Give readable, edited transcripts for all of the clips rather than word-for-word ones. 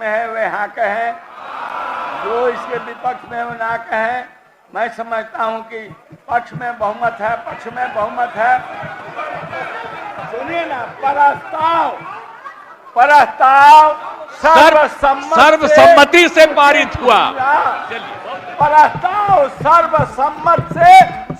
में है वे हाँ कहें, जो इसके विपक्ष में वो ना कहें। मैं समझता हूं कि पक्ष में बहुमत है, पक्ष में बहुमत है। सुनिए ना, प्रस्ताव सर्वसम्मति से पारित हुआ। प्रस्ताव सर्वसम्मत से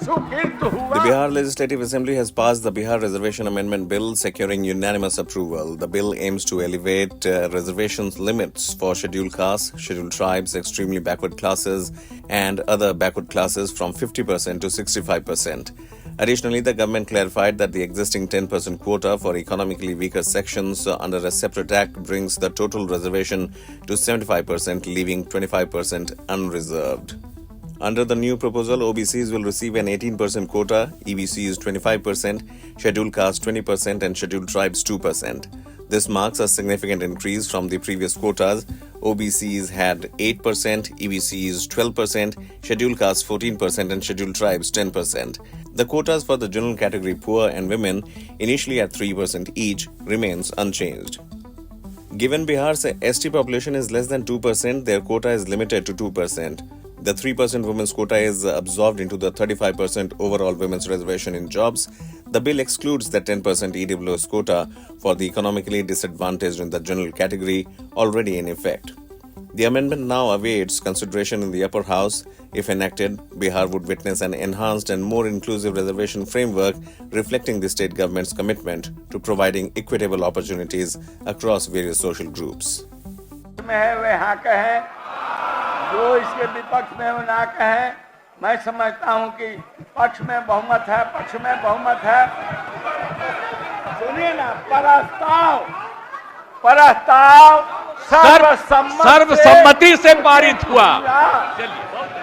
स्वीकृत हुआ। The Bihar Legislative Assembly has passed the Bihar Reservation Amendment Bill, securing unanimous approval. The bill aims to elevate reservations limits for scheduled castes, scheduled tribes, extremely backward classes, and other backward classes from 50% to 65%. Additionally, the government clarified that the existing 10% quota for economically weaker sections under a separate act brings the total reservation to 75%, leaving 25% unreserved. Under the new proposal, OBCs will receive an 18% quota, EBCs 25%, scheduled castes 20%, and scheduled tribes 2%. This marks a significant increase from the previous quotas. OBCs had 8%, EBCs 12%, scheduled castes 14%, and scheduled tribes 10%. The quotas for the general category poor and women, initially at 3% each, remains unchanged. Given Bihar's ST population is less than 2%, their quota is limited to 2%. The 3% women's quota is absorbed into the 35% overall women's reservation in jobs. The bill excludes the 10% EWS quota for the economically disadvantaged in the general category, already in effect. The amendment now awaits consideration in the upper house. If enacted, Bihar would witness an enhanced and more inclusive reservation framework reflecting the state government's commitment to providing equitable opportunities across various social groups. जो इसके विपक्ष में वो ना कहें। मैं समझता हूं कि पक्ष में बहुमत है, पक्ष में बहुमत है। सुनिए ना, प्रस्ताव सर्वसम्मति से पारित हुआ।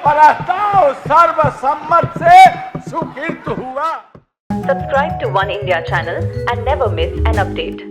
प्रस्ताव सर्वसम्मत से स्वीकृत हुआ। Subscribe to One India channel and never miss an update.